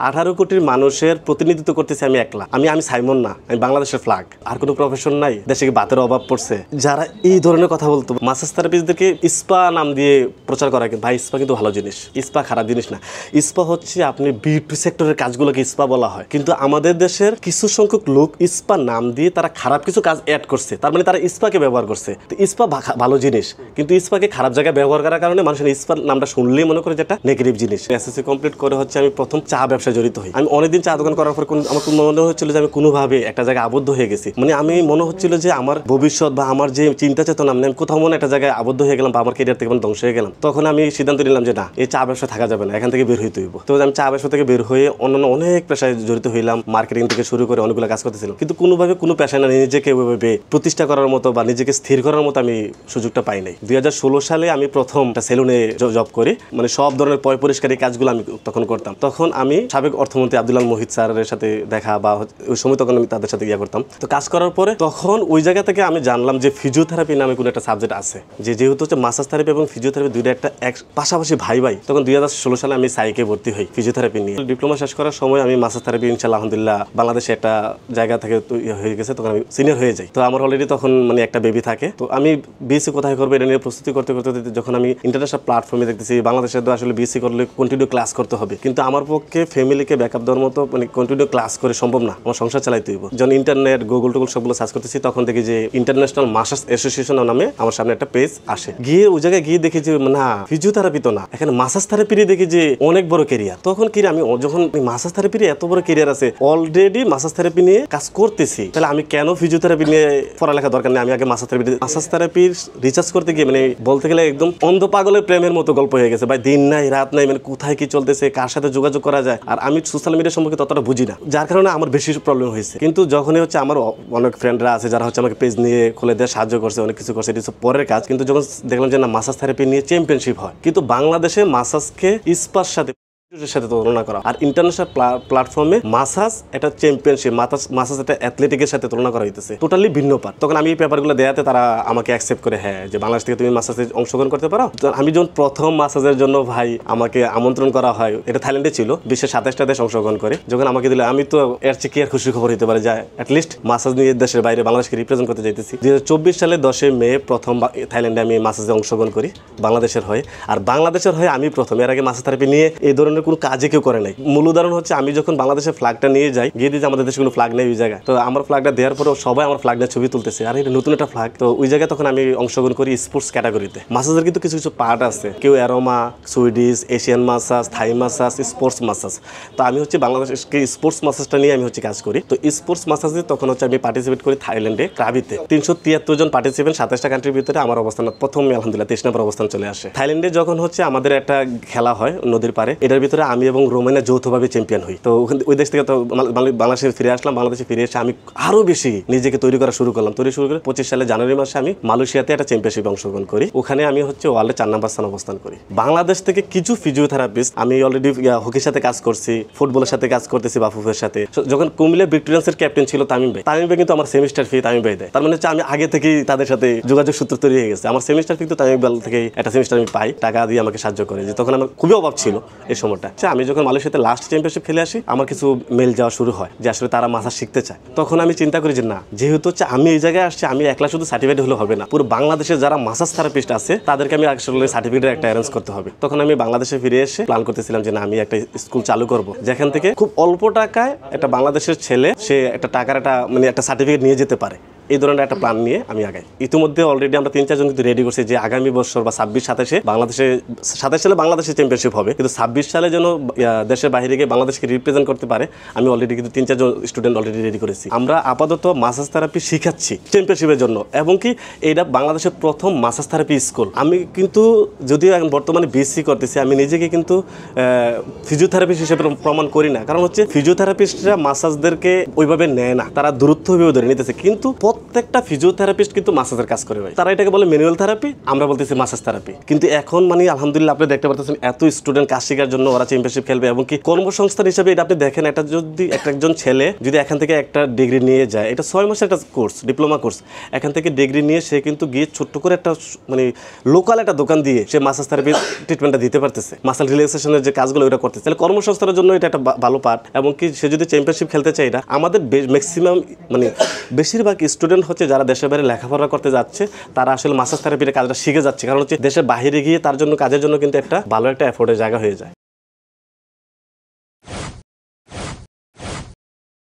18 কোটির মানুষের প্রতিনিধিত্ব করতেছি আমি একলা। আমি সাইমন না, আমি বাংলাদেশের ফ্ল্যাগ। আর কোনো প্রফেশন নাই, দেশে কি বাতের অভাব পড়ছে? যারা এই ধরনের কথা বলতো, মাসাজ থেরাপিস্টদেরকে ইস্পা নাম দিয়ে প্রচার করা, ভাই ইস্পা কিন্তু ভালো জিনিস, ইস্পা খারাপ জিনিস না। ইস্পা হচ্ছে আপনি বিউটি সেক্টরের কাজগুলোকে ইস্পা বলা হয়, কিন্তু আমাদের দেশের কিছু সংখ্যক লোক ইস্পা নাম দিয়ে তারা খারাপ কিছু কাজ অ্যাড করছে, তার মানে তারা ইস্পাকে ব্যবহার করছে। তো ইস্পা ভালো জিনিস, কিন্তু ইস্পাকে খারাপ জায়গায় ব্যবহার করার কারণে মানুষের ইস্পার নামটা শুনলেই মনে করে যেটা নেগেটিভ জিনিস। এসএসসি কমপ্লিট করে হচ্ছে আমি প্রথম চা ব্যবসায় জড়িত হই। আমি অনেকদিন চা দোকান করার পর আমার মনে হচ্ছিল যে আমি কোনোভাবে একটা জায়গায় আবদ্ধ হয়ে গেছি। মানে আমি মনে হচ্ছিল যে আমার ভবিষ্যৎ বা আমার যে চিন্তা চেতনা, আমি কোথাও মনে একটা জায়গায় আবদ্ধ হয়ে গেলাম বা আমার কেরিয়ার থেকে ধ্বংস হয়ে গেলাম। তখন আমি সিদ্ধান্ত নিলাম যে না, এই চা ব্যবসা থাকা যাবে না, এখান থেকে বের হইতে হইব। তো আমি চা ব্যবসা থেকে বের হয়ে অন্যান্য অনেক পেশায় জড়িত হইলাম, মার্কেটিং থেকে শুরু করে অনেকগুলো কাজ করতেছিলাম, কিন্তু কোনোভাবে কোনো পেশায় না নিজেকে ওইভাবে প্রতিষ্ঠা করার মতো বা নিজেকে স্থির করার মতো আমি সুযোগটা পাই নাই। 2016 সালে আমি প্রথম একটা সেলুনে জব করি, মানে সব ধরনের পয় পরিষ্কারী কাজগুলো আমি তখন করতাম। তখন আমি সাবেক অর্থমন্ত্রী আব্দুল মোহিত স্যারের সাথে দেখা বা ওই সময় তখন আমি তাদের সাথে করতাম। তো কাজ করার পরে তখন ওই জায়গা থেকে আমি জানলাম যে ফিজিওথেরাপি নামে কোনো একটা সাবজেক্ট আছে, যেহেতু হচ্ছে মাসাজ থেরাপি এবং ফিজিওথেরাপি দুইটা একটা পাশাপাশি ভাই। তখন 2016 সালে আমি সাইকে ভর্তি হই ফিজিওথেরাপি নিয়ে। ডিপ্লোমা শেষ করার সময় আমি মাসাজ থেরাপি ইনশাআল্লাহ আলহামদুলিল্লাহ বাংলাদেশে একটা জায়গা থেকে হয়ে গেছে, তখন আমি সিনিয়র হয়ে যাই। তো আমার অলরেডি তখন মানে একটা বেবি থাকে। তো আমি বিএসসি কোথায় করবো এটা নিয়ে প্রস্তুতি করতে করতে যখন আমি ইন্টারন্যাশনাল প্ল্যাটফর্মে দেখতেছি বাংলাদেশের তো আসলে বিএসসি করলে কন্টিনিউ ক্লাস করতে হবে, কিন্তু আমার পক্ষে ফ্যামিলিকে ব্যাকআপ দেওয়ার মতো মানে কন্টিনিউ ক্লাস করে সম্ভব না, আমার সংসার চালাইতে হইব। যখন ইন্টারনেট গুগল টুগল সবগুলো সার্চ করতেছি, তখন দেখি যে ইন্টারন্যাশনাল মাসাজ অ্যাসোসিয়েশন নামে আমার সামনে একটা পেজ আসে। গিয়ে ওই জায়গায় গিয়ে দেখি যে না, ফিজিওথেরাপি তো না, এখানে মাসাজ থেরাপিরই দেখি যে অনেক বড় ক্যারিয়ার। তখন কি আমি যখন মাসাজ থেরাপির এত বড় ক্যারিয়ার আছে, অলরেডি মাসাজ থেরাপি নিয়ে কাজ করতেছি, তাহলে আমি কেন ফিজিওথেরাপি নিয়ে পড়ালেখা দরকার নেই, আমি আগে মাসাজ থেরাপির রিসার্চ করতে গিয়ে মানে বলতে গেলে একদম অন্ধ পাগলের প্রেমের মতো গল্প হয়ে গেছে ভাই। দিন নাই রাত নাই, মানে কোথায় কি চলতেছে, কার সাথে যোগাযোগ করা যায়। আর আমি সোশ্যাল মিডিয়া সম্পর্কে ততটা বুঝি না, যার কারণে আমার বেশি প্রবলেম হয়েছে। কিন্তু যখনই হচ্ছে আমার অনেক ফ্রেন্ডরা আছে যারা হচ্ছে আমাকে পেজ নিয়ে খুলে দেওয়া সাহায্য করছে, অনেক কিছু করছে, এটা পরের কাজ। কিন্তু যখন দেখলাম যে না, মাসাজ থেরাপি নিয়ে চ্যাম্পিয়নশিপ হয়, কিন্তু বাংলাদেশে মাসাজকে ইস্পার সাথে তুলনা করা, আর ইন্টারন্যাশনাল প্ল্যাটফর্মে মাসাজ এটা চ্যাম্পিয়নশিপ, মাসাজ এটা অ্যাথলেটিকের সাথে তুলনা করা হইতেছে, টোটালি ভিন্ন পার্ট। তখন আমি এই পেপারগুলো দেয়াতে তারা আমাকে অ্যাকসেপ্ট করে, হ্যাঁ যে বাংলাদেশ থেকে তুমি মাসাজে অংশগ্রহণ করতে পারো। আমি যখন প্রথম মাসাজের জন্য ভাই আমাকে আমন্ত্রণ করা হয়, এটা থাইল্যান্ডে ছিল, বিশ্বের 27টা দেশ অংশগ্রহণ করে। যখন আমাকে দিলে, আমি তো এর চেয়ে কি আর খুশি খবর হতে পারে, যায় অ্যাটলিস্ট মাসাজ নিয়ে দেশের বাইরে বাংলাদেশকে রিপ্রেজেন্ট করতে যাইতেছি। 2024 সালে 10 মে প্রথম থাইল্যান্ডে আমি মাসাজে অংশগ্রহণ করি বাংলাদেশের হয়ে। আর বাংলাদেশের হয়ে আমি প্রথম, এর আগে মাসাজ থেরাপি নিয়ে এই ধরনের কোনো কাজে কেউ করে নাই। মূল উদাহরণ হচ্ছে আমি যখন বাংলাদেশের ফ্ল্যাগটা নিয়ে যাই, গিয়ে দিতে আমাদের দেশে কোনো ফ্ল্যাগ নেই ওই জায়গায়, তো আমার ফ্ল্যাগটা দেওয়ার পরেও সবাই আমার ফ্ল্যাগ নিয়ে ছবি তুলতেছে, আর এটা নতুন একটা ফ্ল্যাগ। তো ওই জায়গায় তখন আমি অংশগ্রহণ করি স্পোর্টস ক্যাটাগরিতে। মাসাজের কিন্তু কিছু কিছু পার্ট আছে, কেউ অ্যারোমা, সুইডিশ, এশিয়ান মাসাজ, থাই মাসাজ, স্পোর্টস মাসাজ। তো আমি হচ্ছে বাংলাদেশকে স্পোর্টস মাসাজটা নিয়ে আমি হচ্ছে কাজ করি। তো স্পোর্টস মাসাজে তখন হচ্ছে আমি পার্টিসিপেট করি থাইল্যান্ডে ক্রাবিতে। 373 জন পার্টিসিপেন্ট, 27টা কান্ট্রির ভিতরে আমার অবস্থান প্রথমে আলহামদুলিল্লাহ 23 নম্বর অবস্থান চলে আসে। থাইল্যান্ডে যখন হচ্ছে আমাদের একটা খেলা হয় নদীর পারে, এটার ভিতরে আমি এবং রোমানিয়া যৌথভাবে চ্যাম্পিয়ন হই। তো ওই দেশ থেকে তো বাংলাদেশে ফিরে আসলাম। বাংলাদেশে ফিরে এসে আমি আরো বেশি নিজেকে তৈরি করা শুরু করলাম। 25 সালে জানুয়ারি মাসে আমি মালয়েশিয়াতে একটা চ্যাম্পিয়নশিপে অংশগ্রহণ করি। ওখানে আমি হচ্ছে ওয়ার্ল্ডে 4 নম্বর স্থানে অবস্থান করি। বাংলাদেশ থেকে কিছু ফিজিওথেরাপিস্ট, আমি অলরেডি হকির সাথে কাজ করছি, ফুটবলের সাথে কাজ করতেছি বাফুফের সাথে। যখন কুমিল্লা ভিক্টোরিয়ান্সের ক্যাপ্টেন ছিল তামিম ভাই কিন্তু আমার সেমিস্টার ফি তামিম ভাই দেয়। তার মানে হচ্ছে আমি আগে থেকেই তাদের সাথে যোগাযোগ সূত্র তৈরি হয়ে গেছে। আমার সেমিস্টার ফি তো তামিম ভাই থেকে একটা সেমিস্টার আমি পাই, টাকা দিয়ে আমাকে সাহায্য করে, যে তখন আমার খুবই অভাব ছিল এই সময়টা। আমি যখন মালয়েশিয়াতে লাস্ট চ্যাম্পিয়নশিপ খেলে আসি, আমার কিছু মেল যাওয়া শুরু হয় যে আসলে তারা মাসাজ শিখতে চায়। তখন আমি চিন্তা করি যে না, যেহেতু হচ্ছে আমি এই জায়গায় আসছি, আমি একলা শুধু সার্টিফিকেট হলে হবে না, পুরো বাংলাদেশে যারা মাসাজ থেরাপিস্ট আছে তাদেরকে আমি আসলে সার্টিফিকেটের একটা অ্যারেঞ্জ করতে হবে। তখন আমি বাংলাদেশে ফিরে এসে প্ল্যান করতেছিলাম যে না, আমি একটা স্কুল চালু করব, যেখান থেকে খুব অল্প টাকায় একটা বাংলাদেশের ছেলে সে একটা টাকার একটা মানে একটা সার্টিফিকেট নিয়ে যেতে পারে। এই ধরনের একটা প্ল্যান নিয়ে আমি আগাই। ইতিমধ্যে অলরেডি আমরা 3-4 জন কিন্তু রেডি করছি যে আগামী বছর বা 26-27 বাংলাদেশে 27 সালে বাংলাদেশে চ্যাম্পিয়নশিপ হবে, কিন্তু 26 সালে যেন দেশের বাইরে গিয়ে বাংলাদেশকে রিপ্রেজেন্ট করতে পারে। আমি অলরেডি কিন্তু 3-4 জন স্টুডেন্ট অলরেডি রেডি করেছি। আমরা আপাতত মাসাজ থেরাপি শিখাচ্ছি চ্যাম্পিয়নশিপের জন্য, এবং কি এটা বাংলাদেশের প্রথম মাসাজ থেরাপি স্কুল। আমি কিন্তু যদিও এখন বর্তমানে বিএসসি করতেছি, আমি নিজেকে কিন্তু ফিজিওথেরাপিস্ট হিসেবে প্রমাণ করি না, কারণ হচ্ছে ফিজিওথেরাপিস্টরা মাসাজদেরকে ওইভাবে নেয় না, তারা দূরত্ব ধরে নিতেছে। কিন্তু প্রত্যেকটা ফিজিওথেরাপিস্ট কিন্তু মাসাজের কাজ করে ভাই। তারা এটাকে বলে ম্যানুয়াল থেরাপি, আমরা বলতেছি মাসাজ থেরাপি। কিন্তু এখন মানে আলহামদুলিল্লাহ আপনি দেখতে পাচ্ছেন এত স্টুডেন্ট কাজ শেখার জন্য ওরা চ্যাম্পিয়নশিপ খেলবে, এবং কি কর্মসংস্থান হিসেবে এটা আপনি দেখেন, এটা যদি একজন ছেলে যদি এখান থেকে একটা ডিগ্রি নিয়ে যায়, এটা 6 মাসের একটা কোর্স, ডিপ্লোমা কোর্স, এখান থেকে ডিগ্রি নিয়ে সে কিন্তু গিয়ে ছোট্ট করে একটা মানে লোকাল একটা দোকান দিয়ে সে মাসাজ থেরাপি ট্রিটমেন্টটা দিতে পারতেছে, মাসাল রিল্যাক্সেশনের যে কাজগুলো ওটা করতেছে। তাহলে কর্মসংস্থানের জন্য এটা একটা ভালো পার্ট। এবং কি সে যদি চ্যাম্পিয়নশিপ খেলতে চায়, এটা আমাদের ম্যাক্সিমাম মানে বেশিরভাগ স্টুডেন্ট হচ্ছে যারা দেশের বাইরে লেখাপড়া করতে যাচ্ছে, তারা আসলে মাসাজ থেরাপির কাজটা শিখে যাচ্ছে, কারণ হচ্ছে দেশের বাইরে গিয়ে তার জন্য কাজের জন্য কিন্তু একটা ভালো একটা এফোর্টের জায়গা হয়ে যায়।